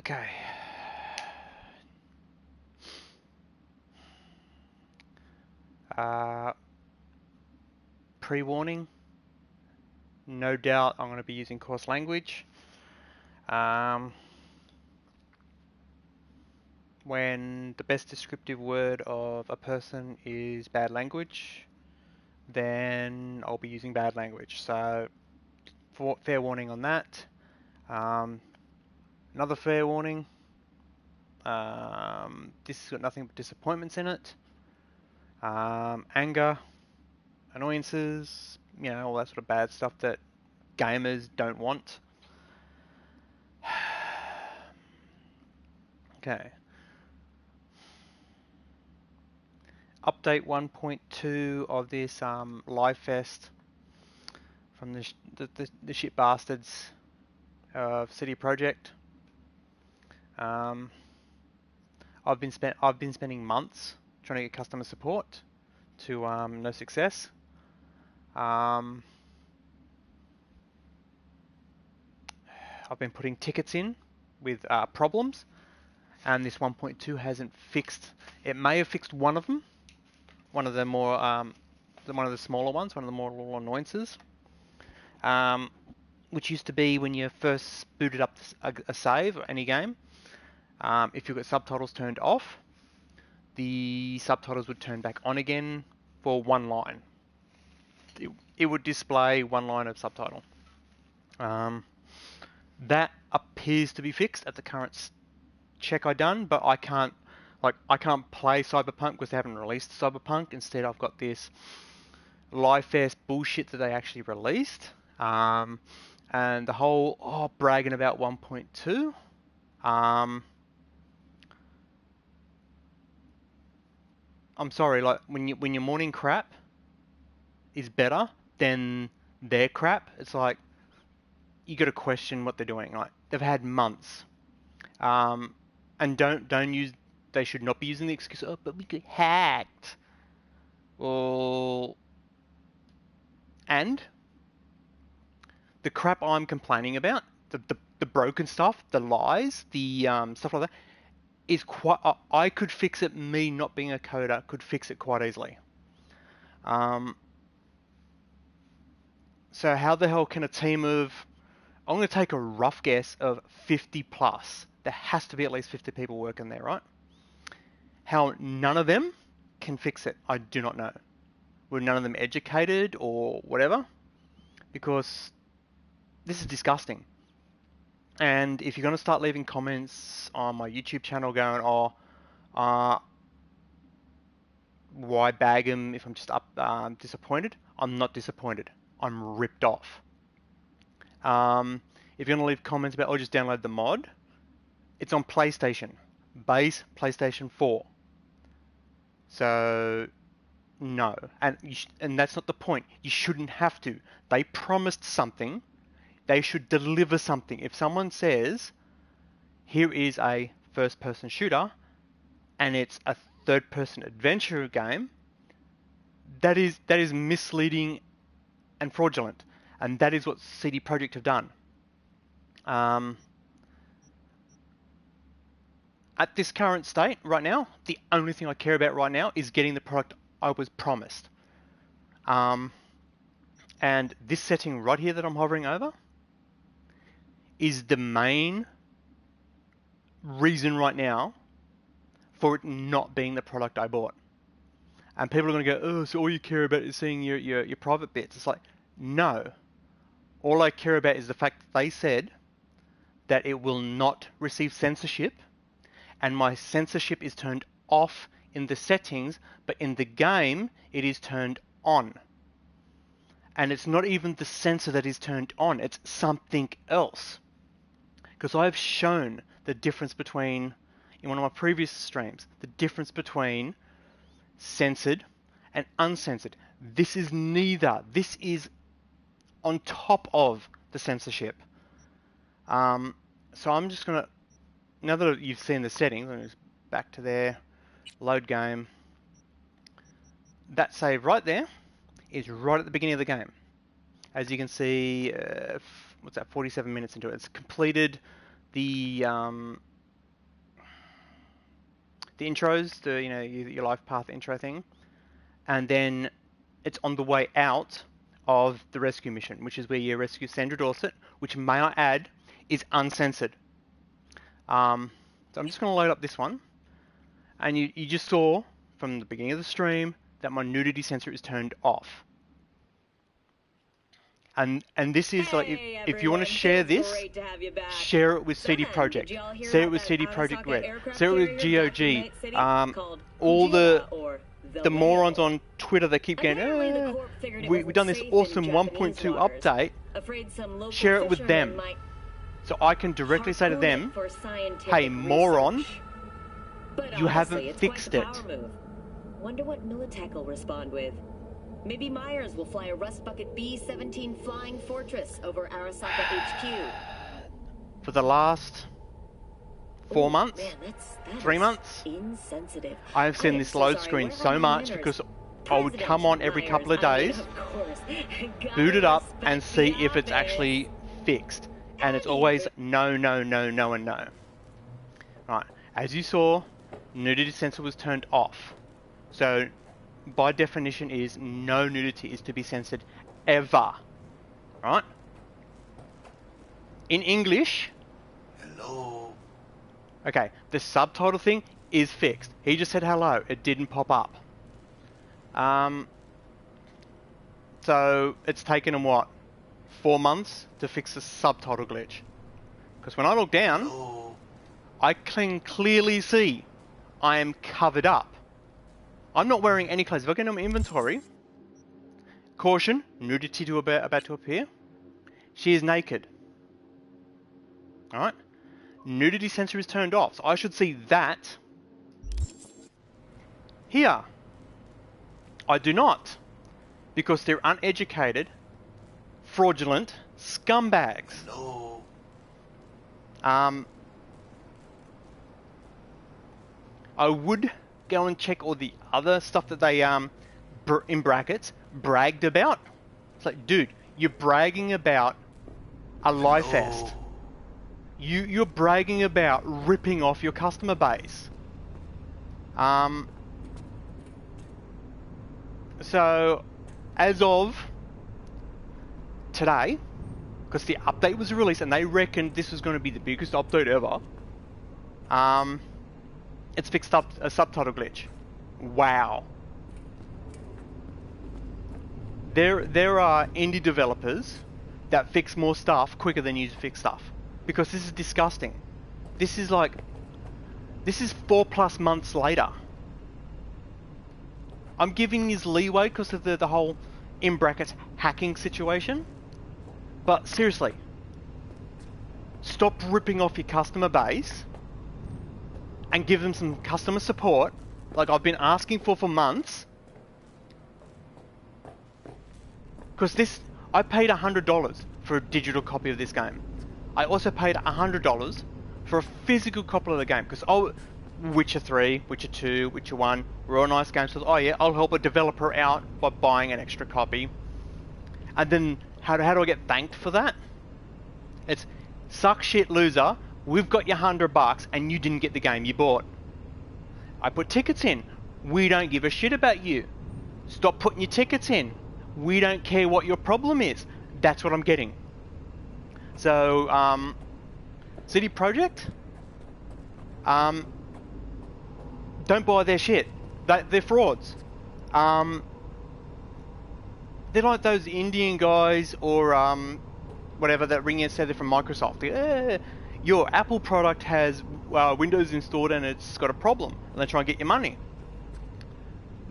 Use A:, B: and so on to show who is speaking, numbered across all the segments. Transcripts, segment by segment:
A: Okay. Uh, Pre-warning. No doubt I'm going to be using coarse language. When the best descriptive word of a person is bad language, then I'll be using bad language. So, fair warning on that. Another fair warning. This has got nothing but disappointments in it. Anger, annoyances, all that sort of bad stuff that gamers don't want. Okay. Update 1.2 of this live fest from the shit bastards of CD Projekt. I've been spending months trying to get customer support to no success. I've been putting tickets in with problems, and this 1.2 hasn't fixed. It may have fixed one of them, one of the more one of the smaller ones, one of the more little annoyances, which used to be when you first booted up a save or any game. If you've got subtitles turned off, the subtitles would turn back on again for one line. It would display one line of subtitle. That appears to be fixed at the current check I done, but I can't play Cyberpunk because they haven't released Cyberpunk. Instead, I've got this live fest bullshit that they actually released, and the whole bragging about 1.2. I'm sorry, like when your morning crap is better than their crap, it's like you got to question what they're doing. Like they've had months, and don't use. They should not be using the excuse. Oh, but we get hacked. Well, and the crap I'm complaining about, the broken stuff, the lies, the stuff like that, is quite. I could fix it. Me not being a coder could fix it quite easily. So how the hell can a team of, I'm going to take a rough guess of 50 plus. There has to be at least 50 people working there, right? How none of them can fix it, I do not know. Were none of them educated or whatever? Because this is disgusting. And if you're going to start leaving comments on my YouTube channel going, why bag him if I'm just disappointed? I'm not disappointed. I'm ripped off. If you're going to leave comments about, just download the mod, it's on PlayStation, base PlayStation 4. So, no. And that's not the point. You shouldn't have to. They promised something. They should deliver something. If someone says, here is a first-person shooter, and it's a third-person adventure game, that is misleading and fraudulent. And that is what CD Projekt have done. At this current state, right now, the only thing I care about right now is getting the product I was promised. And this setting right here that I'm hovering over is the main reason right now for it not being the product I bought. And people are going to go, oh, so all you care about is seeing your private bits. It's like, no. All I care about is the fact that they said that it will not receive censorship, and my censorship is turned off in the settings, but in the game, it is turned on. And it's not even the censor that is turned on, it's something else. Because I've shown the difference between, in one of my previous streams, the difference between censored and uncensored. This is neither. This is on top of the censorship. So I'm just going to, now that you've seen the settings, I'm just back to there, load game. That save right there is right at the beginning of the game. As you can see, what's that, 47 minutes into it. It's completed the the intros, the your life path intro thing, and then it's on the way out of the rescue mission, which is where you rescue Sandra Dorset, which may I add is uncensored. So I'm just going to load up this one, and you just saw from the beginning of the stream that my nudity sensor is turned off. And this is like, if you want to share this, share it with CD Projekt, share it with CD Projekt Red, share it with GOG, all the morons on Twitter that keep going, we've done this awesome 1.2 update, share it with them. So I can directly say to them, hey moron, you haven't fixed it.
B: Wonder what Militech will respond with. Maybe Myers will fly a Rust Bucket B-17 Flying Fortress over Arasaka HQ.
A: For the last 4 months,
B: man,
A: 3 months,
B: insensitive.
A: I have seen this load screen so much because I would come on every couple of days, boot it up and see if it's actually fixed. And it's always no, no, no, no, and no. Right, as you saw, nudity sensor was turned off. So by definition is no nudity is to be censored ever. Right? In English,
C: hello.
A: Okay, the subtitle thing is fixed. He just said hello, it didn't pop up. So it's taken him what, 4 months to fix the subtitle glitch. Because when I look down,
C: Hello.
A: I can clearly see I am covered up. I'm not wearing any clothes. If I go into my inventory, caution, nudity about to appear. She is naked. Alright? Nudity sensor is turned off. So I should see that here. I do not. Because they're uneducated, fraudulent scumbags.
C: Hello.
A: I would go and check all the other stuff that they, in brackets, bragged about. It's like, dude, you're bragging about a lie fest. You're bragging about ripping off your customer base. So, as of today, because the update was released and they reckoned this was going to be the biggest update ever, it's fixed up a subtitle glitch. Wow. There are indie developers that fix more stuff quicker than you fix stuff. Because this is disgusting. This is 4+ months later. I'm giving you leeway because of the whole, in brackets, hacking situation. But seriously, stop ripping off your customer base and give them some customer support like I've been asking for months. Because I paid $100 for a digital copy of this game. I also paid $100 for a physical copy of the game because Witcher 3, Witcher 2, Witcher 1 were all nice games. So oh yeah, I'll help a developer out by buying an extra copy. And then how do I get thanked for that? It's suck shit loser. We've got your $100 and you didn't get the game you bought. I put tickets in. We don't give a shit about you. Stop putting your tickets in. We don't care what your problem is. That's what I'm getting. So, CD Projekt, don't buy their shit. They're frauds. They're like those Indian guys or whatever that ring and say they're from Microsoft. Your Apple product has Windows installed and it's got a problem, and they try and get your money.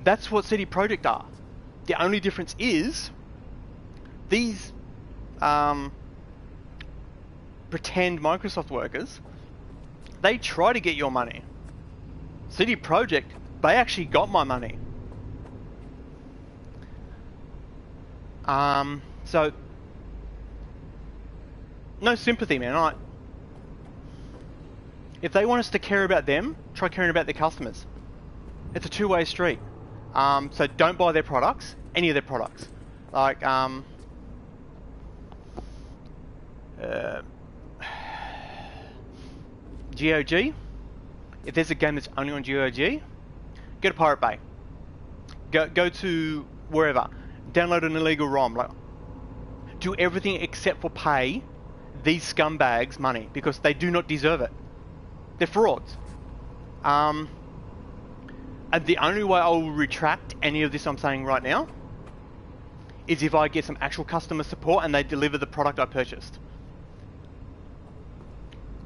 A: That's what CD Projekt are. The only difference is these pretend Microsoft workers, they try to get your money. CD Projekt, they actually got my money. So no sympathy, man. If they want us to care about them, try caring about their customers. It's a two-way street. So don't buy their products, any of their products. Like, GOG, If there's a game that's only on GOG, go to Pirate Bay. Go to wherever. Download an illegal ROM. Like, do everything except for pay these scumbags money, because they do not deserve it. They're frauds. And the only way I will retract any of this I'm saying right now is if I get some actual customer support and they deliver the product I purchased.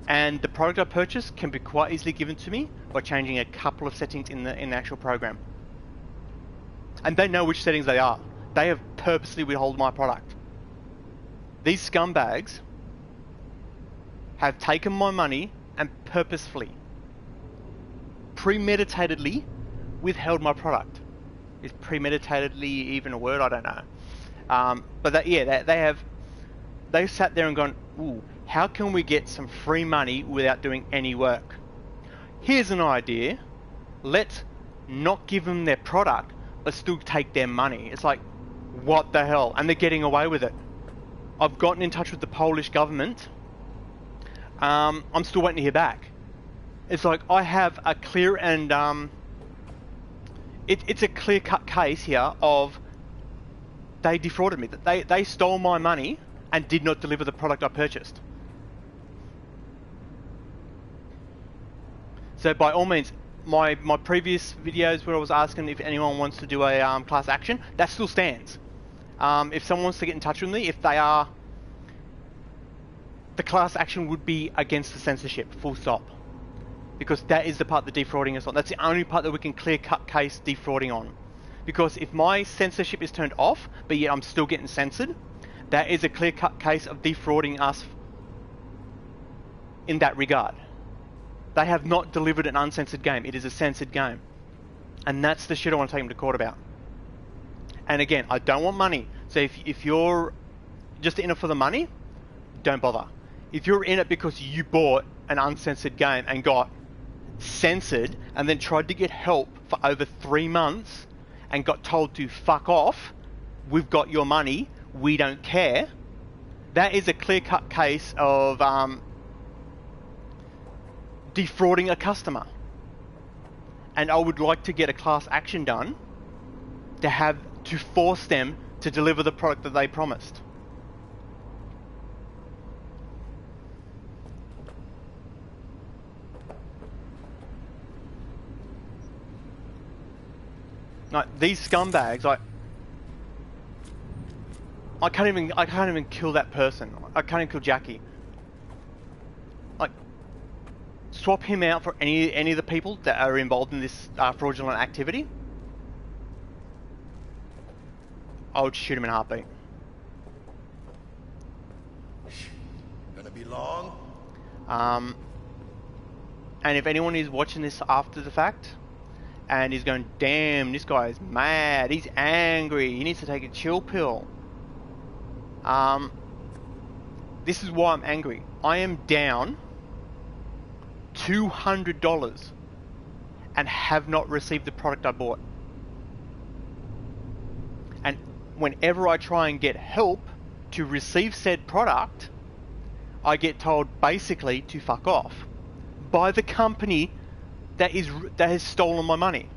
A: And the product I purchased can be quite easily given to me by changing a couple of settings in the actual program. And they know which settings they are. They have purposely withheld my product. These scumbags have taken my money and purposefully, premeditatedly withheld my product. Is premeditatedly even a word? I don't know. But they've sat there and gone, ooh, how can we get some free money without doing any work? Here's an idea. Let's not give them their product, but still take their money. It's like, what the hell? And they're getting away with it. I've gotten in touch with the Polish government. I'm still waiting to hear back. It's like, I have a clear and it's a clear-cut case here of they defrauded me. They stole my money and did not deliver the product I purchased. So by all means, my previous videos where I was asking if anyone wants to do a class action, that still stands. If someone wants to get in touch with me, if they are, the class action would be against the censorship, full stop. Because that is the part that defrauding is on. That's the only part that we can clear-cut case defrauding on. Because if my censorship is turned off, but yet I'm still getting censored, that is a clear-cut case of defrauding us in that regard. They have not delivered an uncensored game. It is a censored game. And that's the shit I want to take them to court about. And again, I don't want money. So if you're just in it for the money, don't bother. If you're in it because you bought an uncensored game and got censored and then tried to get help for over 3 months and got told to fuck off, we've got your money, we don't care, that is a clear-cut case of defrauding a customer. And I would like to get a class action done to force them to deliver the product that they promised. Like, these scumbags, I can't even kill that person. I can't even kill Jackie. Like, swap him out for any of the people that are involved in this fraudulent activity. I would shoot him in a heartbeat.
C: Gonna be long?
A: And if anyone is watching this after the fact and is going, damn, this guy is mad, he's angry, he needs to take a chill pill. This is why I'm angry. I am down $200 and have not received the product I bought. And whenever I try and get help to receive said product, I get told basically to fuck off by the company that has stolen my money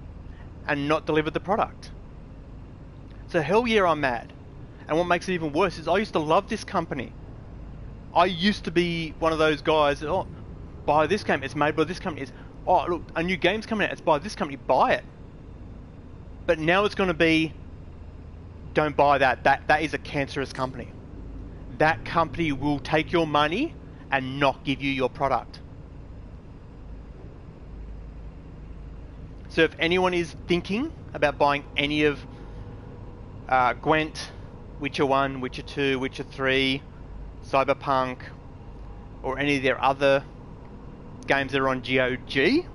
A: and not delivered the product. So hell yeah, I'm mad. And what makes it even worse is I used to love this company. I used to be one of those guys that, oh, buy this game, it's made by this company. It's, oh, look, a new game's coming out, it's by this company, buy it. But now it's going to be, don't buy that. That is a cancerous company. That company will take your money and not give you your product. So if anyone is thinking about buying any of Gwent, Witcher 1, Witcher 2, Witcher 3, Cyberpunk, or any of their other games that are on GOG,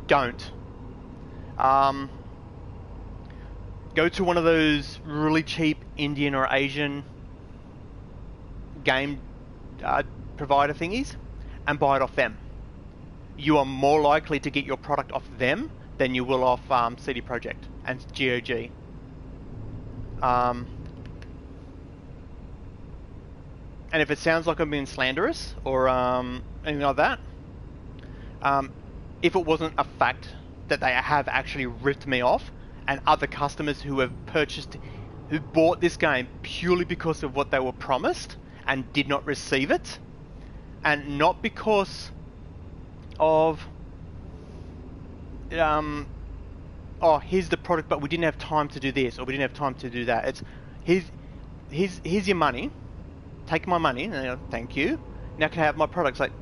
A: don't. Go to one of those really cheap Indian or Asian game provider thingies and buy it off them. You are more likely to get your product off them than you will off CD Projekt and GOG. And if it sounds like I'm being slanderous or anything like that, if it wasn't a fact that they have actually ripped me off, and other customers who have purchased, who bought this game purely because of what they were promised and did not receive it, and not because of oh, here's the product, but we didn't have time to do this, or we didn't have time to do that. It's here's your money, take my money, and they go, thank you. Now can I have my product? It's like,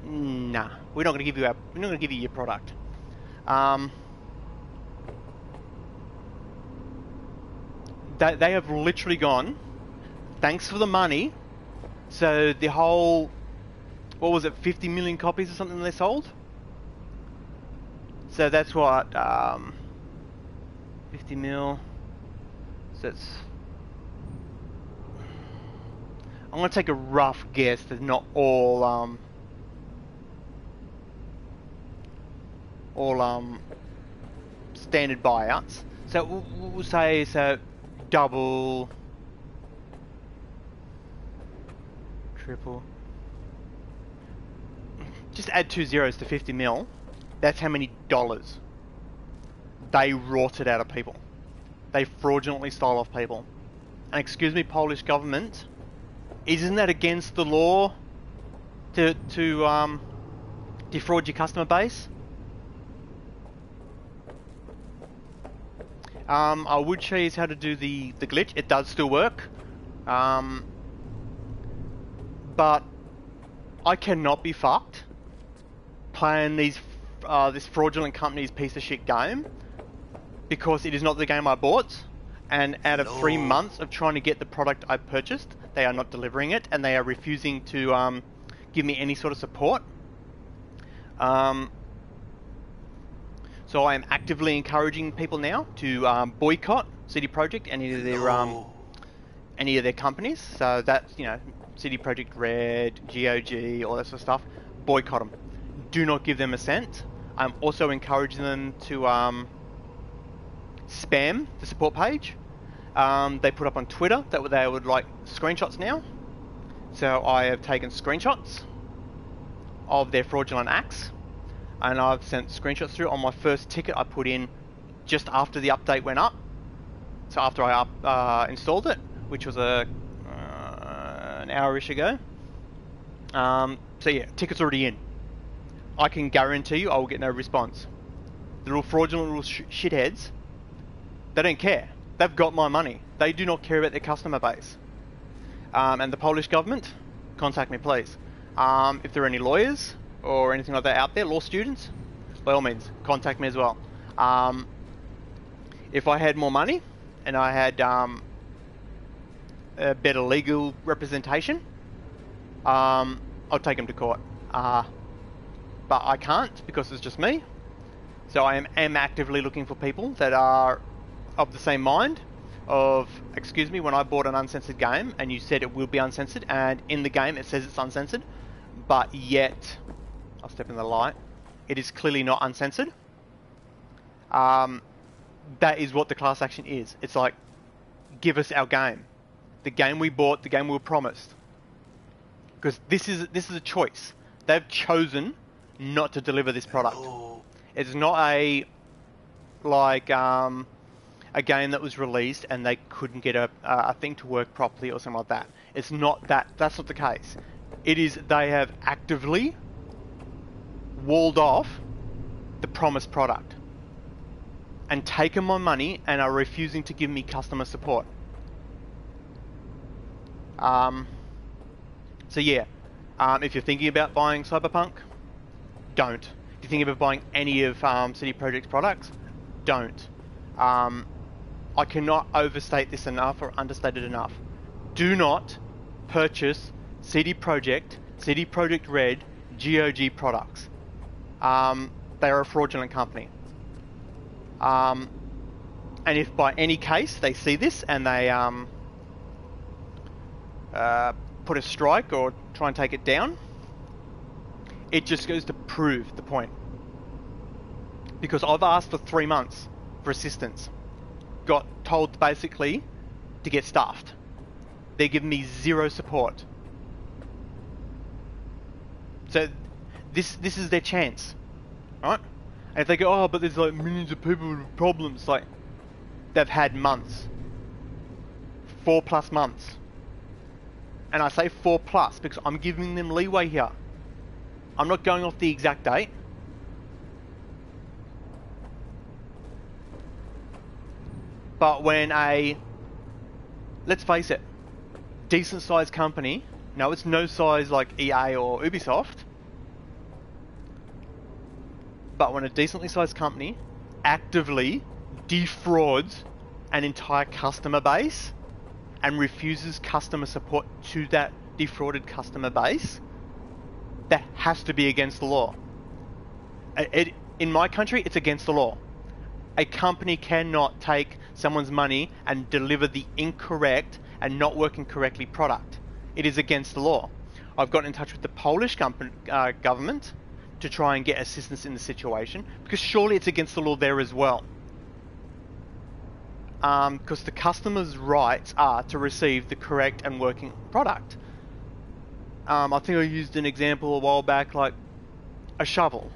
A: nah, we're not going to give you your product. They have literally gone, thanks for the money. So the whole, what was it, 50 million copies or something they sold? So that's what, 50 mil, so it's, I'm going to take a rough guess that not all standard buyouts. So we'll say, so double, triple, just add 2 zeros to 50 mil. That's how many dollars they rorted out of people. They fraudulently stole off people. And excuse me, Polish government, isn't that against the law to defraud your customer base? I would show you how to do the glitch. It does still work. But I cannot be fucked playing this fraudulent company's piece of shit game, because it is not the game I bought, and out of 3 months of trying to get the product I purchased, they are not delivering it, and they are refusing to give me any sort of support. So I am actively encouraging people now to boycott CD Projekt and any of their companies. So that's, you know, CD Projekt Red, GOG, all that sort of stuff. Boycott them. Do not give them a cent. I'm also encouraging them to spam the support page. They put up on Twitter that they would like screenshots now. So I have taken screenshots of their fraudulent acts, and I've sent screenshots through. On my first ticket I put in just after the update went up. So after I installed it, which was an hour-ish ago. So yeah, ticket's already in. I can guarantee you I will get no response. The little fraudulent little shitheads, they don't care. They've got my money. They do not care about their customer base. And the Polish government, contact me please. If there are any lawyers or anything like that out there, law students, by all means, contact me as well. If I had more money and I had a better legal representation, I'll take them to court. But I can't, because it's just me. So I am actively looking for people that are of the same mind of, excuse me, when I bought an uncensored game and you said it will be uncensored, and in the game it says it's uncensored, but yet, I'll step in the light, it is clearly not uncensored. That is what the class action is. It's like, give us our game. The game we bought, the game we were promised. Because this is a choice. They've chosen not to deliver this product. It's not a game that was released and they couldn't get a thing to work properly or something like that. It's not that. That's not the case. It is they have actively walled off the promised product and taken my money and are refusing to give me customer support. So yeah, if you're thinking about buying Cyberpunk, don't. If you're thinking about buying any of CD Projekt's products, don't. I cannot overstate this enough or understate it enough. Do not purchase CD Projekt Red, GOG products. They are a fraudulent company. And if by any case they see this and they put a strike or try and take it down, it just goes to prove the point. Because I've asked for 3 months for assistance. Got told basically to get stuffed. They're giving me zero support. So this is their chance. right? And if they go, oh, but there's like millions of people with problems, like they've had months, 4+ months, and I say 4+ because I'm giving them leeway here. I'm not going off the exact date. But when let's face it, decent sized company, no, it's no size like EA or Ubisoft, but when a decently sized company actively defrauds an entire customer base and refuses customer support to that defrauded customer base, that has to be against the law. In my country, it's against the law. A company cannot take someone's money and deliver the incorrect and not working correctly product. It is against the law. I've gotten in touch with the Polish government to try and get assistance in the situation, because surely it's against the law there as well. Because the customer's rights are to receive the correct and working product. I think I used an example a while back, like a shovel.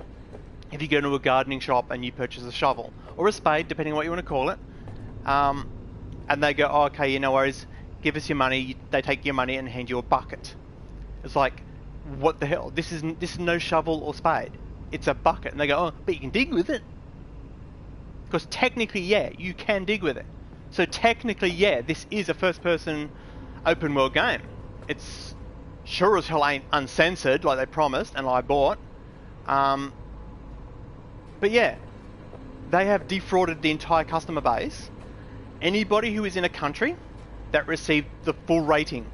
A: If you go to a gardening shop and you purchase a shovel, or a spade, depending on what you want to call it, and they go, oh, okay, no worries, give us your money. They take your money and hand you a bucket. It's like, what the hell? This is no shovel or spade. It's a bucket. And they go, oh, but you can dig with it. Because technically, yeah, you can dig with it. So technically, yeah, this is a first-person open world game. It's sure as hell ain't uncensored like they promised and I bought. But yeah, they have defrauded the entire customer base. Anybody who is in a country that received the full rating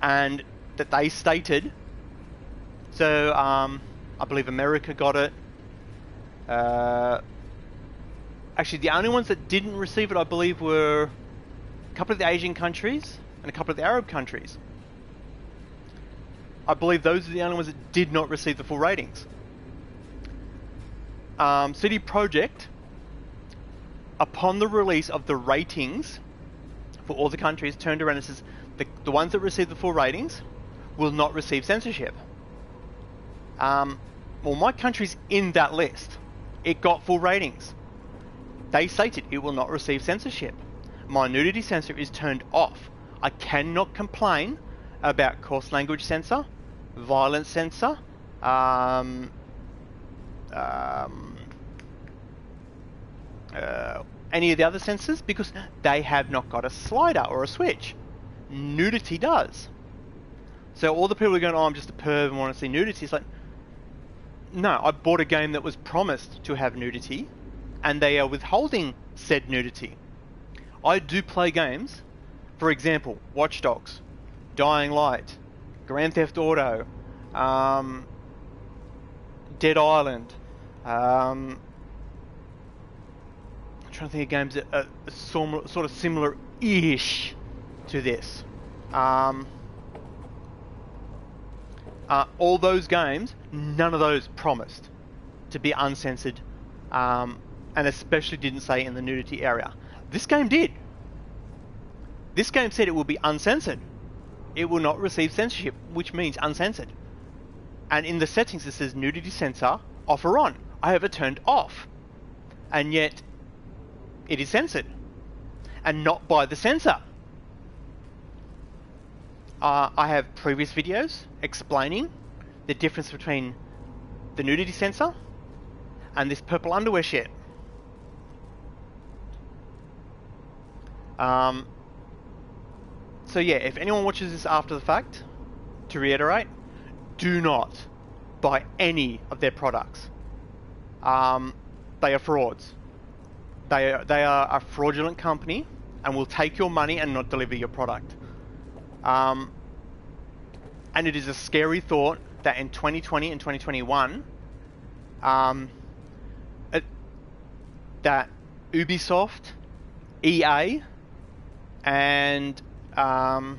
A: and that they stated, so I believe America got it. Actually, the only ones that didn't receive it, I believe, were a couple of the Asian countries and a couple of the Arab countries. I believe those are the only ones that did not receive the full ratings. CD Projekt, upon the release of the ratings for all the countries, turned around and says the ones that receive the full ratings will not receive censorship. Well, my country's in that list. It got full ratings. They stated it will not receive censorship. My nudity censor is turned off. I cannot complain about coarse language censor, violence censor, any of the other censors, because they have not got a slider or a switch. Nudity does. So all the people are going, oh, I'm just a perv and want to see nudity. It's like, no, I bought a game that was promised to have nudity, and they are withholding said nudity. I do play games, for example, Watch Dogs, Dying Light, Grand Theft Auto, Dead Island. I'm trying to think of games that are sort of similar-ish to this. All those games, none of those promised to be uncensored, and especially didn't say in the nudity area. This game did. This game said it will be uncensored. It will not receive censorship, which means uncensored. And in the settings it says nudity censor off or on. I have it turned off. And yet it is censored. And not by the censor. I have previous videos explaining the difference between the nudity censor and this purple underwear shit. So yeah, if anyone watches this after the fact, to reiterate, do not buy any of their products. They are frauds. They are a fraudulent company and will take your money and not deliver your product. And it is a scary thought that in 2020 and 2021, that Ubisoft, EA, and I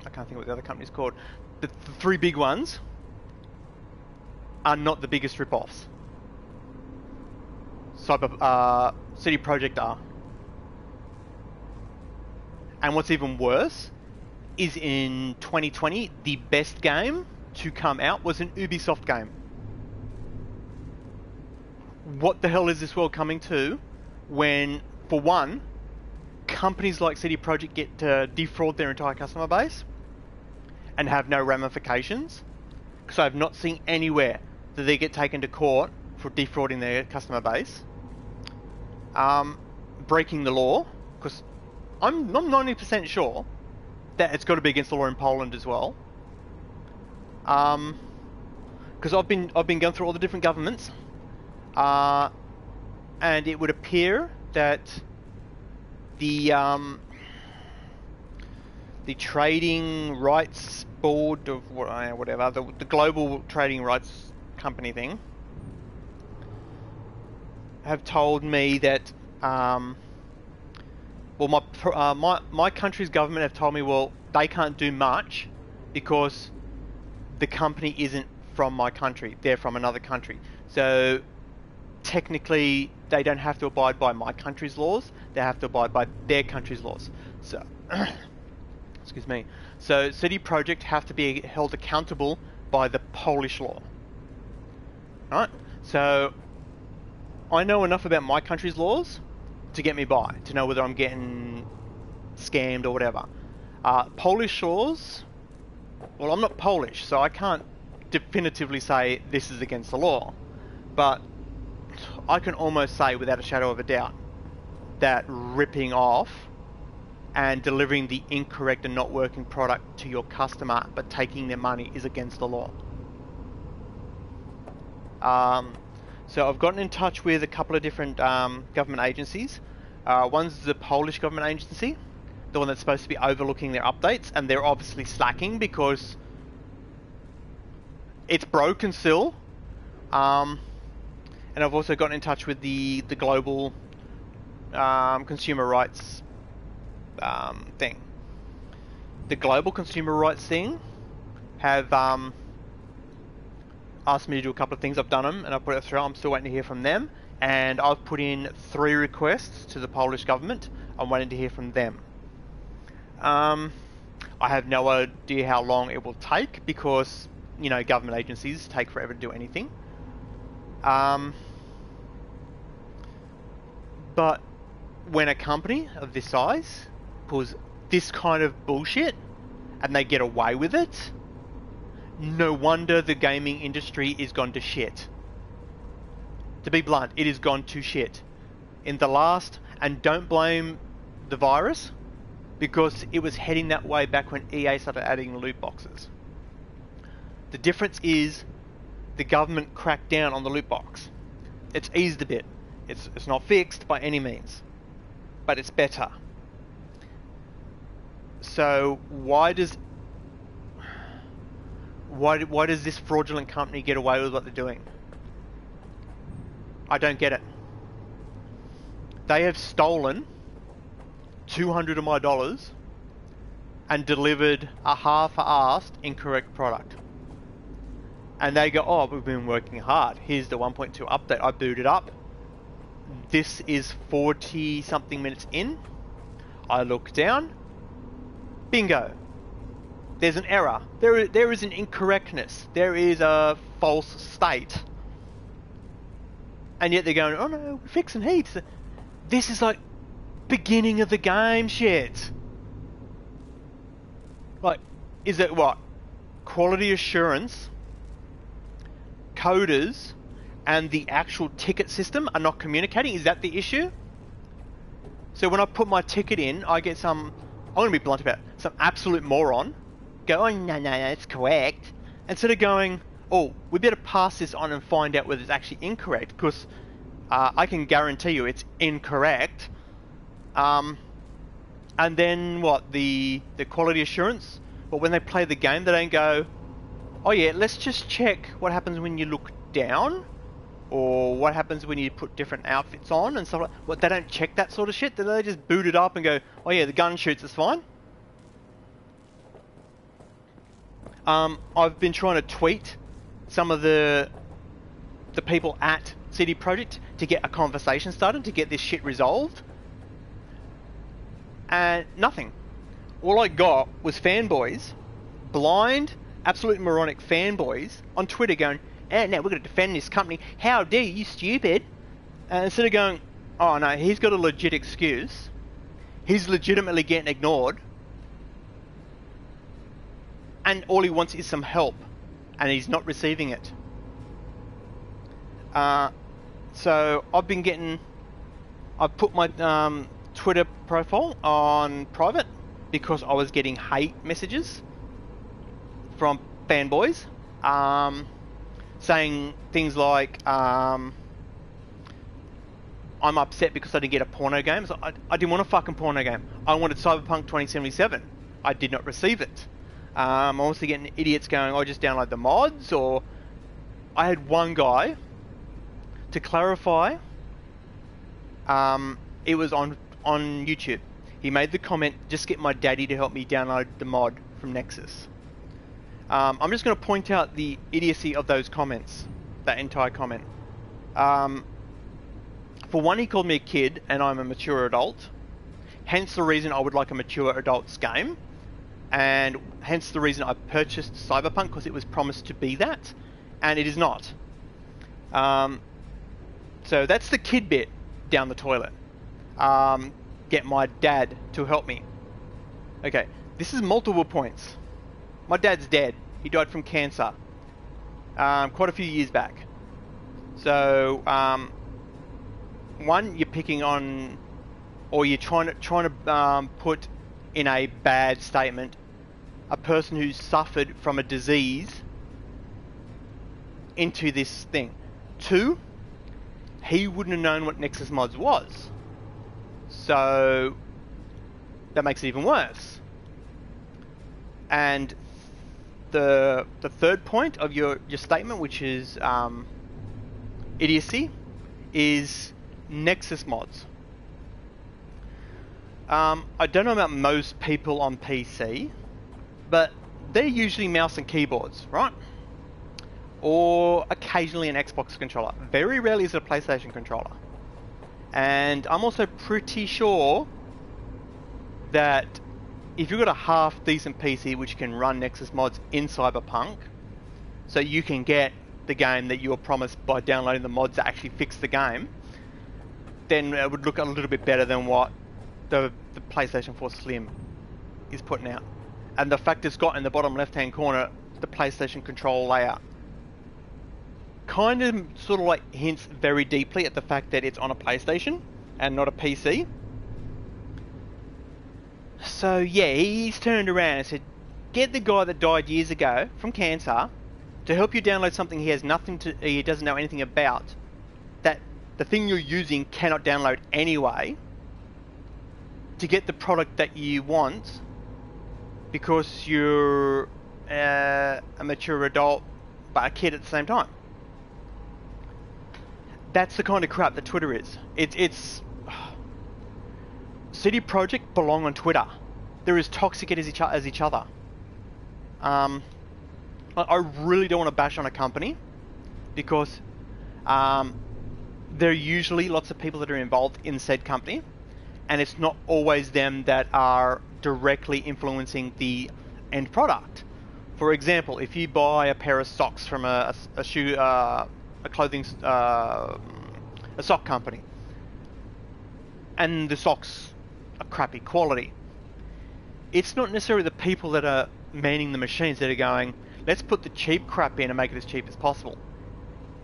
A: can't think of what the other company's called. The three big ones are not the biggest rip-offs. CD Projekt are. And what's even worse is in 2020, the best game to come out was an Ubisoft game. What the hell is this world coming to when, for one, companies like CD Projekt get to defraud their entire customer base and have no ramifications? Because I've not seen anywhere that they get taken to court for defrauding their customer base. Breaking the law, because I'm 90% sure that it's got to be against the law in Poland as well. Because I've been going through all the different governments, and it would appear that the trading rights board of whatever, the global trading rights company thing, have told me that my country's government have told me, well, they can't do much because the company isn't from my country, they're from another country. So technically they don't have to abide by my country's laws, they have to abide by their country's laws. So excuse me. So CD Projekt have to be held accountable by the Polish law. Right? So I know enough about my country's laws to get me by, to know whether I'm getting scammed or whatever. Polish laws, well, I'm not Polish, so I can't definitively say this is against the law, but I can almost say without a shadow of a doubt that ripping off and delivering the incorrect and not working product to your customer but taking their money is against the law. So I've gotten in touch with a couple of different government agencies. One's the Polish government agency, the one that's supposed to be overlooking their updates, and they're obviously slacking because it's broken still. And I've also gotten in touch with the global consumer rights thing. The global consumer rights thing have asked me to do a couple of things. I've done them and I've put it through. I'm still waiting to hear from them, and I've put in 3 requests to the Polish government. I'm waiting to hear from them. I have no idea how long it will take because, you know, government agencies take forever to do anything. But when a company of this size pulls this kind of bullshit and they get away with it, no wonder the gaming industry is gone to shit. To be blunt, it has gone to shit. In the last, and don't blame the virus, because it was heading that way back when EA started adding loot boxes. The difference is the government cracked down on the loot box. It's eased a bit. It's not fixed by any means, but it's better. So why does this fraudulent company get away with what they're doing? I don't get it. They have stolen $200 of my dollars and delivered a half-assed incorrect product. And they go, oh, we've been working hard. Here's the 1.2 update. I boot it up. This is 40 something minutes in. I look down. Bingo. There's an error. There is an incorrectness. There is a false state. And yet they're going, oh no, we're fixing heat. This is like beginning of the game shit. Like, is it what? Quality assurance, coders, and the actual ticket system are not communicating? Is that the issue? So when I put my ticket in, I get some, I'm going to be blunt about it, some absolute moron go, oh no, it's correct. Instead of going, oh, we better pass this on and find out whether it's actually incorrect, because I can guarantee you it's incorrect. And then what, the quality assurance? But when they play the game, they don't go, oh yeah, let's just check what happens when you look down, or what happens when you put different outfits on and stuff like that. What, they don't check that sort of shit? They just boot it up and go, oh yeah, the gun shoots, it's fine. I've been trying to tweet some of the people at CD Projekt to get a conversation started, to get this shit resolved. And nothing. All I got was fanboys, blind absolute moronic fanboys on Twitter going, "Oh no, we're going to defend this company. How dare you, stupid?" Instead of going, "Oh no, he's got a legit excuse. He's legitimately getting ignored, and all he wants is some help, and he's not receiving it." So I've put my Twitter profile on private because I was getting hate messages from fanboys, saying things like, I'm upset because I didn't get a porno game. So I didn't want a fucking porno game. I wanted Cyberpunk 2077. I did not receive it. I'm also getting idiots going, "I just download the mods," or I had one guy, to clarify, it was on YouTube. He made the comment, "Just get my daddy to help me download the mod from Nexus." I'm just going to point out the idiocy of those comments, that entire comment. For one, he called me a kid, and I'm a mature adult. Hence the reason I would like a mature adult's game. And hence the reason I purchased Cyberpunk, because it was promised to be that. And it is not. So that's the kid bit down the toilet. Get my dad to help me. Okay, this is multiple points. My dad's dead. He died from cancer. Quite a few years back. So, one, you're picking on, or you're trying to put in a bad statement a person who's suffered from a disease into this thing. Two, he wouldn't have known what Nexus Mods was. So that makes it even worse. And the third point of your statement, which is idiocy, is Nexus Mods. I don't know about most people on PC, but they're usually mouse and keyboards, right? Or occasionally an Xbox controller. Very rarely is it a PlayStation controller. And I'm also pretty sure that if you've got a half decent PC which can run Nexus mods in Cyberpunk, so you can get the game that you were promised by downloading the mods that actually fix the game, then it would look a little bit better than what the PlayStation 4 Slim is putting out. And the fact it's got in the bottom left hand corner the PlayStation control layout kind of sort of like hints very deeply at the fact that it's on a PlayStation and not a PC. So yeah, he's turned around and said, get the guy that died years ago from cancer to help you download something he doesn't know anything about, that the thing you're using cannot download anyway, to get the product that you want because you're a mature adult but a kid at the same time. That's the kind of crap that Twitter is. It's CD Projekt belong on Twitter. They're as toxic as each other. I really don't want to bash on a company because there are usually lots of people that are involved in said company, and it's not always them that are directly influencing the end product. For example, if you buy a pair of socks from a sock company, and the socks are crappy quality, it's not necessarily the people that are manning the machines that are going, let's put the cheap crap in and make it as cheap as possible.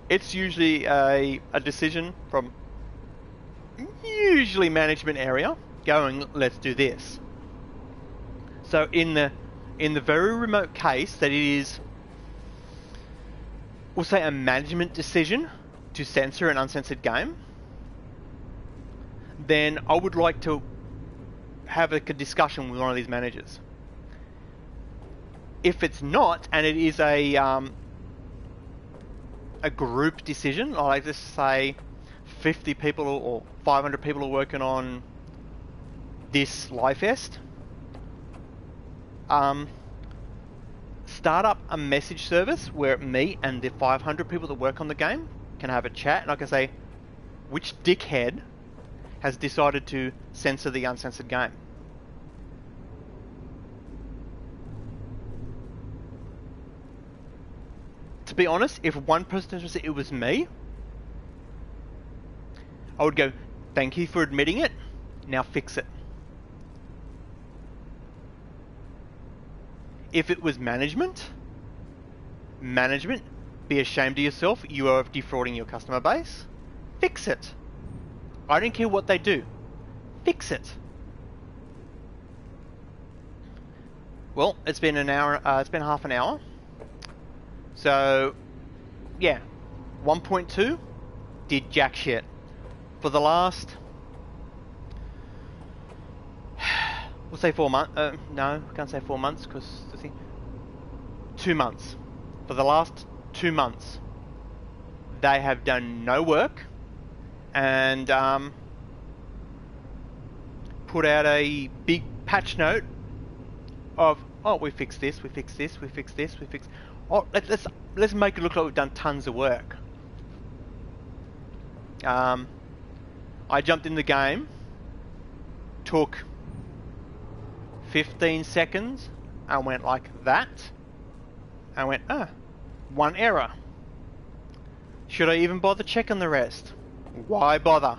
A: It's usually a decision from usually management area going, let's do this. So in the very remote case that it is, we'll say, a management decision to censor an uncensored game, then I would like to have a discussion with one of these managers. If it's not, and it is a group decision, like let's say 50 people or 500 people are working on this Liefest, start up a message service where me and the 500 people that work on the game can have a chat, and I can say, which dickhead has decided to censor the uncensored game? to be honest, if one person said it was me, I would go, thank you for admitting it, now fix it. If it was management, be ashamed of yourself, you are defrauding your customer base, fix it. I don't care what they do, fix it. Well, it's been an hour, it's been half an hour. So, yeah, 1.2 did jack shit. For the last, we'll say 4 months, no, I can't say 4 months, because the thing, 2 months. For the last 2 months, they have done no work, and put out a big patch note of, oh, we fixed this, we fixed this, we fixed this, we fixed. Oh, let's make it look like we've done tons of work. I jumped in the game, took 15 seconds, and went like that, and went, one error. Should I even bother checking the rest? Why bother?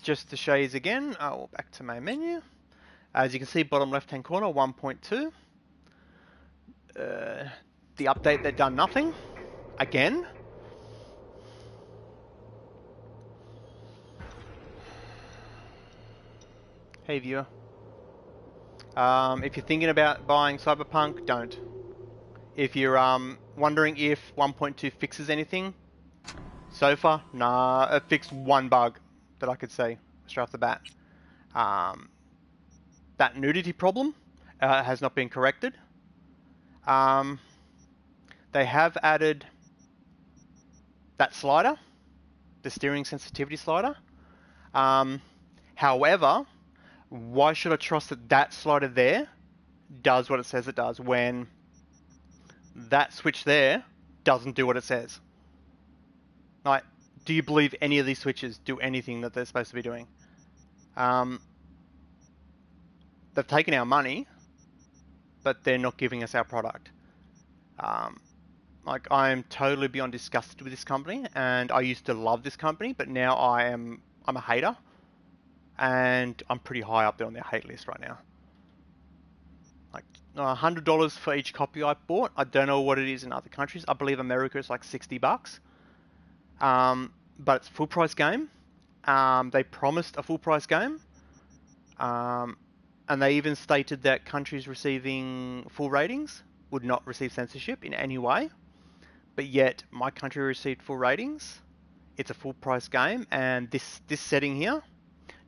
A: Just to show you again, back to my menu. As you can see, bottom left-hand corner, 1.2. The update that done nothing. Again. Hey viewer. If you're thinking about buying Cyberpunk, don't. If you're wondering if 1.2 fixes anything, so far, nah, it fixed one bug that I could see straight off the bat. That nudity problem has not been corrected. They have added that slider, the steering sensitivity slider. However, why should I trust that that slider there does what it says it does when that switch there doesn't do what it says? Like, do you believe any of these switches do anything that they're supposed to be doing? They've taken our money, but they're not giving us our product. Like, I'm totally beyond disgusted with this company, and I used to love this company, but now I'm a hater, and I'm pretty high up there on their hate list right now. Like, $100 for each copy I bought. I don't know what it is in other countries. I believe America is like $60. But it's a full price game. They promised a full price game. And they even stated that countries receiving full ratings would not receive censorship in any way. But yet, my country received full ratings. It's a full price game, and this setting here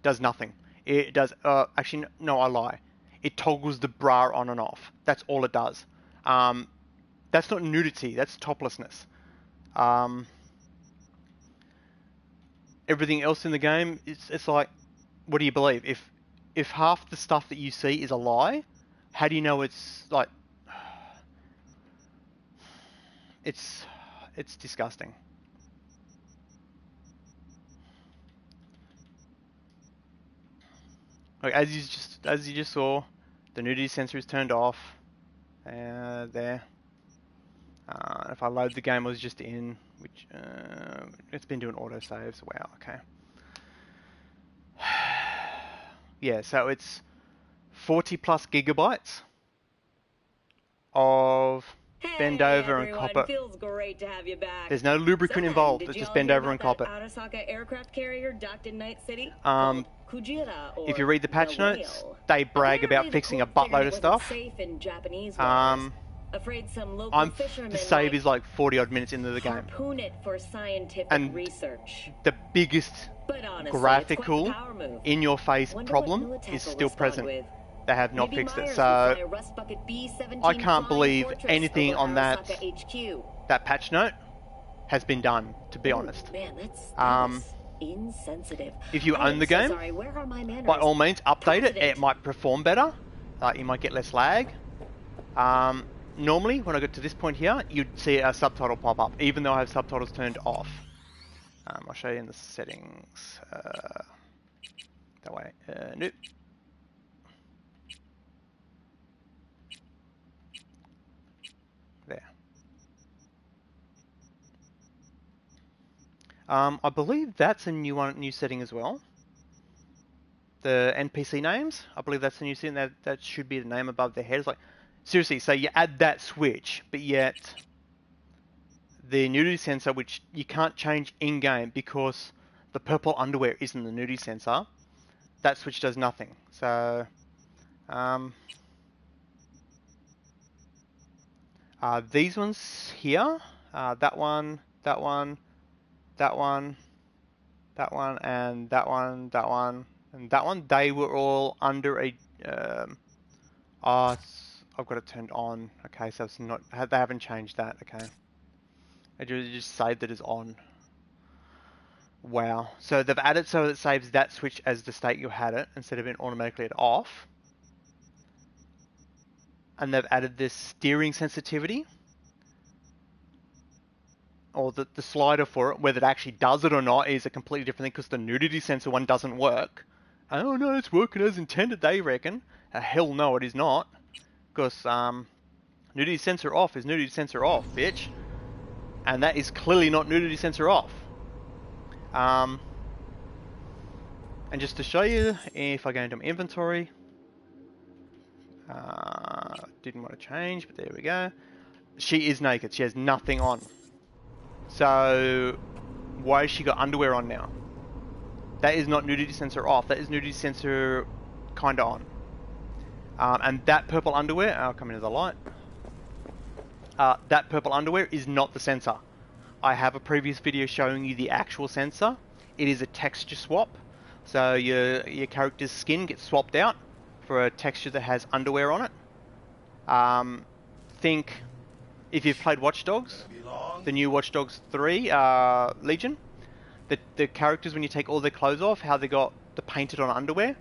A: does nothing. It does, actually, no, I lie. It toggles the bra on and off. That's all it does. That's not nudity, that's toplessness. Everything else in the game, it's like, what do you believe? If half the stuff that you see is a lie, how do you know it's like, it's disgusting. Like, as you just saw, the nudity sensor is turned off. There. If I load the game, I was just in, which it's been doing autosaves. Wow. Okay. Yeah. So it's 40 plus gigabytes of bend over and cop it.
B: Feels great to have you back.
A: There's no lubricant involved. It's just bend over and cop it.
B: Arasaka aircraft carrier docked in Night City? Kujira, or
A: if you read the patch
B: the
A: notes,
B: whale.
A: they brag
B: Apparently
A: about
B: the
A: fixing a
B: court figured
A: buttload
B: it
A: of
B: wasn't
A: stuff.
B: Safe in Japanese waters. Afraid some local fishermen
A: the save
B: might
A: is like 40 odd minutes into the game.
B: harpoon it for scientific
A: And
B: research.
A: The biggest
B: But honestly,
A: graphical,
B: it's quite the power move.
A: in your face
B: Wonder
A: problem
B: what
A: is
B: Militech will
A: still
B: respond
A: present.
B: with.
A: They have not
B: Maybe
A: fixed it.
B: Myers will
A: So
B: fly a Rust Bucket B-17
A: I can't
B: flying
A: believe
B: fortress
A: anything
B: over
A: on that
B: Arasaka HQ.
A: that patch note has been done, to be honest.
B: Man, that's insensitive.
A: If you own the
B: So
A: game,
B: sorry, where are my manners?
A: by all means, update it. It
B: President.
A: might perform better. You might get less lag. Normally, when I get to this point here, you'd see a subtitle pop up, even though I have subtitles turned off. I'll show you in the settings. That way. Nope. I believe that's a new setting as well. The NPC names, I believe that's a new setting. That should be the name above their head. It's like, seriously, so you add that switch, but yet the nudity sensor, which you can't change in-game because the purple underwear isn't the nudity sensor, that switch does nothing. So, these ones here, that one, that one, that one, that one, and that one, that one, and that one, they were all under a, I've got it turned on. Okay, so it's not, they haven't changed that, okay. It just saved it as on. Wow. So they've added so it saves that switch as the state you had it instead of being automatically at off. And they've added this steering sensitivity, or the slider for it, whether it actually does it or not is a completely different thing because the nudity sensor one doesn't work. Oh no, it's working as intended, they reckon. Hell no, it is not. Because nudity sensor off is nudity sensor off, bitch. And that is clearly not nudity sensor off. And just to show you, if I go into my inventory, didn't want to change, but there we go. She is naked. She has nothing on. So why has she got underwear on now? That is not nudity sensor off. That is nudity sensor kind of on. And that purple underwear, I'll come into the light. That purple underwear is not the sensor. I have a previous video showing you the actual sensor. It is a texture swap. So your character's skin gets swapped out for a texture that has underwear on it. Think if you've played Watch Dogs, the new Watch Dogs 3 Legion, the characters when you take all their clothes off, how they got the painted on underwear.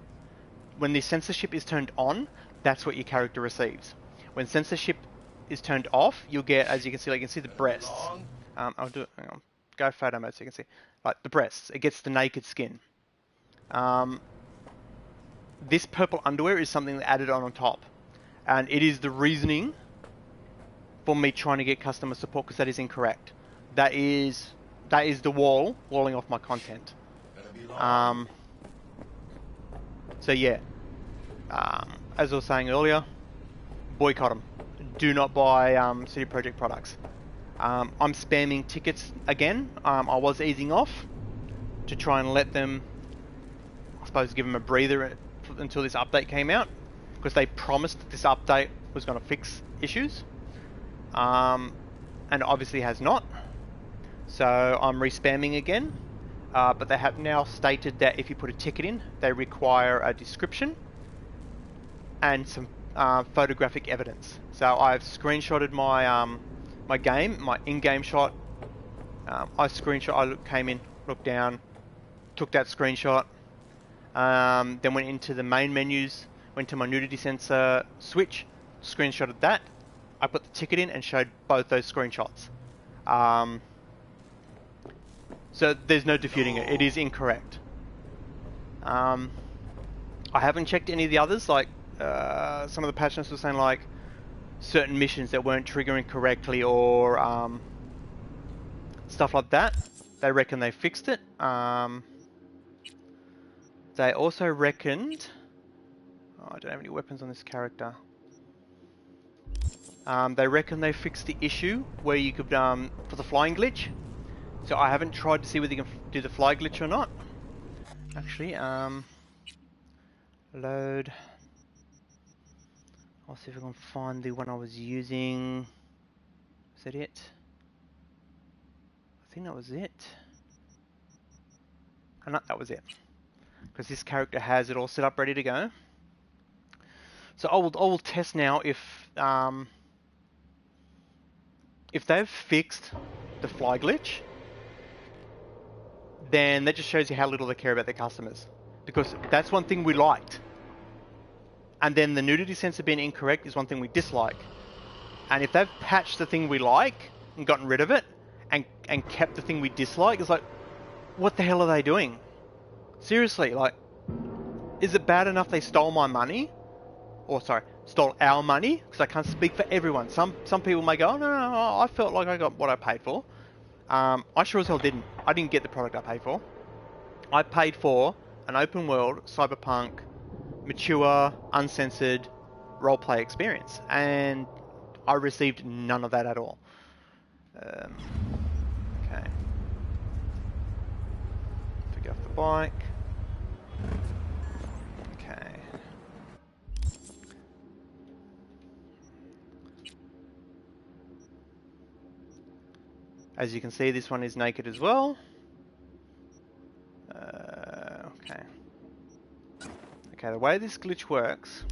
A: When the censorship is turned on, that's what your character receives. When censorship is turned off, you'll get, as you can see, like you can see the breasts. I'll do it. Hang on. Go photo mode so you can see. Like the breasts, it gets the naked skin. This purple underwear is something that added on top, and it is the reasoning for me trying to get customer support because that is incorrect. That is the walling off my content. So yeah, as I was saying earlier, boycott them. Do not buy CD Projekt products. I'm spamming tickets again. I was easing off to try and let them, I suppose, give them a breather until this update came out, because they promised that this update was going to fix issues, and it obviously has not. So I'm respamming again, but they have now stated that if you put a ticket in, they require a description and some photographic evidence. So I've screenshotted my my game, my in-game shot. I came in, looked down, took that screenshot, then went into the main menus, went to my nudity sensor switch, screenshotted that. I put the ticket in and showed both those screenshots. So there's no disputing it. It is incorrect. I haven't checked any of the others, like some of the patch notes were saying like certain missions that weren't triggering correctly or stuff like that. They reckon they fixed it. They also reckoned... Oh, I don't have any weapons on this character. They reckon they fixed the issue where you could, for the flying glitch. So I haven't tried to see whether you can do the fly glitch or not. Actually, load. I'll see if I can find the one I was using. Is that it? I think that was it. Oh, no, that was it. Because this character has it all set up ready to go. So I will test now if they've fixed the fly glitch, then that just shows you how little they care about their customers. Because that's one thing we liked. And then the nudity sensor being incorrect is one thing we dislike. And if they've patched the thing we like and gotten rid of it and kept the thing we dislike, it's like, what the hell are they doing? Seriously, like, is it bad enough they stole my money? Or sorry, stole our money? Because I can't speak for everyone. Some people may go, oh, no, I felt like I got what I paid for. I sure as hell didn't. I didn't get the product I paid for. I paid for an open world, cyberpunk, mature, uncensored roleplay experience, and I received none of that at all. Okay. To get off the bike. Okay. As you can see, this one is naked as well. Okay. Okay, the way this glitch works,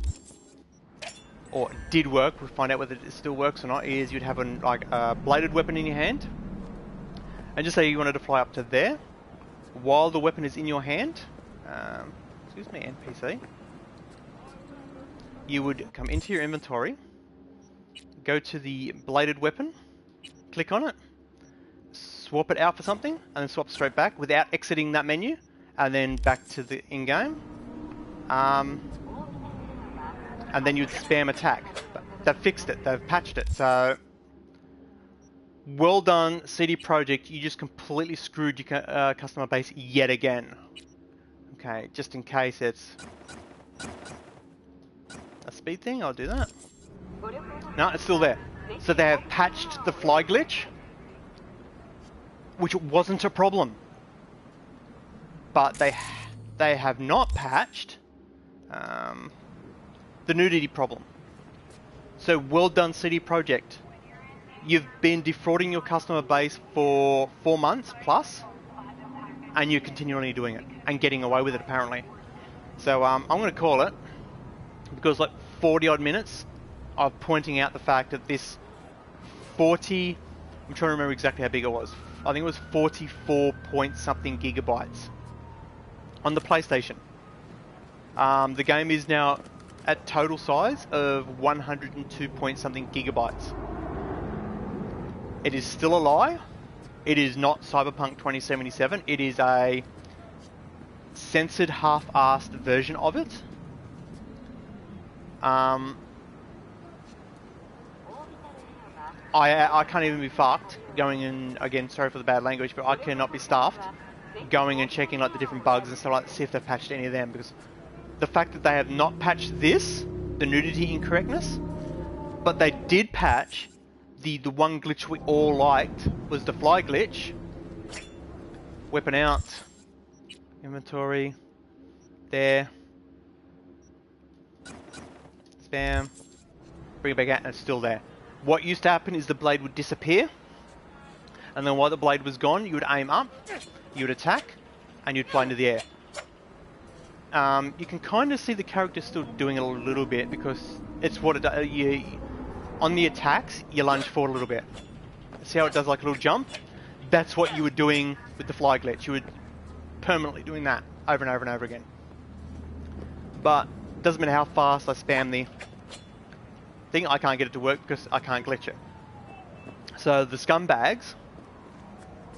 A: or did work, we'll find out whether it still works or not, is you'd have a bladed weapon in your hand, and just say you wanted to fly up to there, while the weapon is in your hand, excuse me, NPC, you would come into your inventory, go to the bladed weapon, click on it, swap it out for something, and then swap straight back without exiting that menu, and then back to the in-game. And then you'd spam attack. But they've fixed it, they've patched it, so well done CD Projekt, you just completely screwed your customer base yet again. Okay, just in case it's a speed thing, I'll do that. No, it's still there. So they have patched the fly glitch, which wasn't a problem. But they have not patched the nudity problem. So well done CD Projekt. You've been defrauding your customer base for 4 months plus, and you're continually doing it and getting away with it apparently. So I'm going to call it, because like 40 odd minutes of pointing out the fact that this 40, I'm trying to remember exactly how big it was. I think it was 44 point something gigabytes on the PlayStation. The game is now at total size of 102 point something gigabytes. It is still a lie. It is not Cyberpunk 2077. It is a censored, half-assed version of it. I can't even be fucked going in, again, sorry for the bad language, but I cannot be staffed going and checking like the different bugs and stuff like that to see if they've patched any of them, because the fact that they have not patched this, the nudity incorrectness, but they did patch the one glitch we all liked, was the fly glitch. Weapon out, inventory, there, spam, bring it back out, and it's still there. What used to happen is the blade would disappear, and then while the blade was gone, you would aim up, you would attack, and you'd fly into the air. You can kind of see the character still doing it a little bit, because it's what it does. On the attacks, you lunge forward a little bit. See how it does like a little jump? That's what you were doing with the fly glitch. You were permanently doing that over and over and over again. But it doesn't matter how fast I spam the thing, I can't get it to work because I can't glitch it. So the scumbags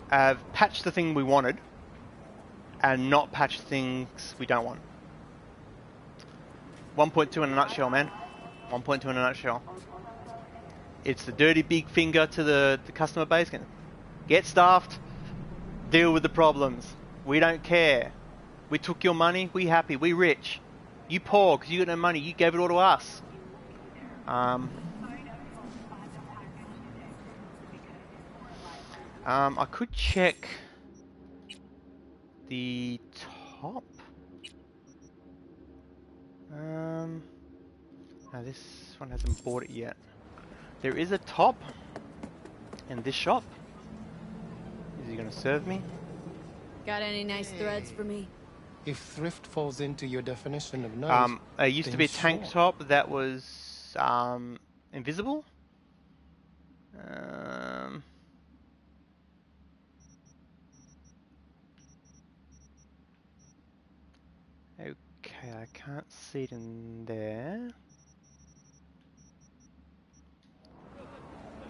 A: have patched the thing we wanted and not patched things we don't want. 1.2 in a nutshell, man. 1.2 in a nutshell. It's the dirty big finger to the customer base. Get staffed, deal with the problems. We don't care. We took your money, we happy, we rich. You poor because you got no money, you gave it all to us. I could check the top. No, this one hasn't bought it yet. There is a top in this shop. Is he gonna serve me?
D: Got any nice threads for me?
E: If thrift falls into your definition of nice,
A: There used to be a tank top that was invisible. Okay, I can't see it in there.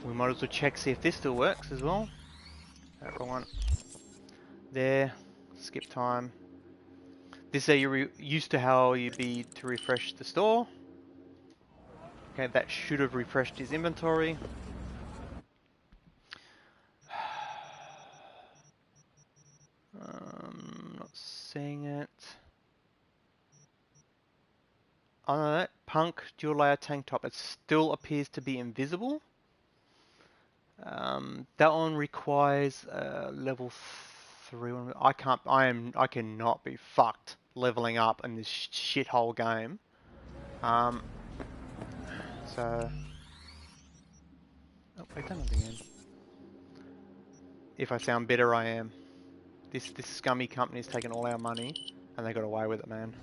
A: We might as well check, see if this still works as well. Wrong one. There, skip time. This is you're used to how you'd be to refresh the store. Okay, that should have refreshed his inventory. Not seeing it. Oh no, that punk dual layer tank top. It still appears to be invisible. That one requires level 3. I cannot be fucked leveling up in this shithole game. So, oh, wait, done it again. If I sound bitter, I am. This scummy company's taken all our money, and they got away with it, man.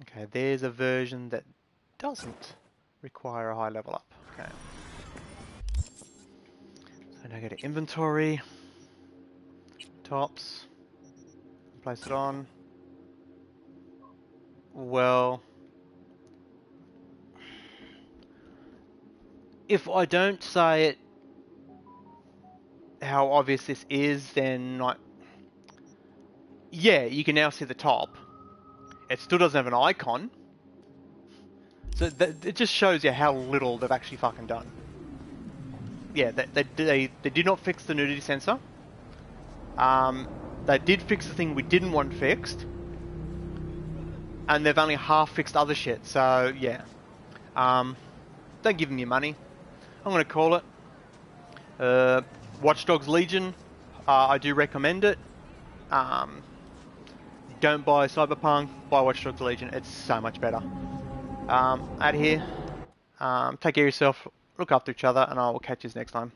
A: Okay, there's a version that doesn't require a high level up. Okay. So now go to inventory, tops, place it on. Well, if I don't say it how obvious this is, then like, yeah, you can now see the top. It still doesn't have an icon. So it just shows you how little they've actually fucking done. Yeah, they did not fix the nudity sensor. They did fix the thing we didn't want fixed. And they've only half fixed other shit, so yeah. Don't give them your money. I'm gonna call it. Watch Dogs Legion, I do recommend it. Don't buy Cyberpunk, buy Watch Dogs Legion, it's so much better. Out here, take care of yourself, look after each other, and I will catch you next time.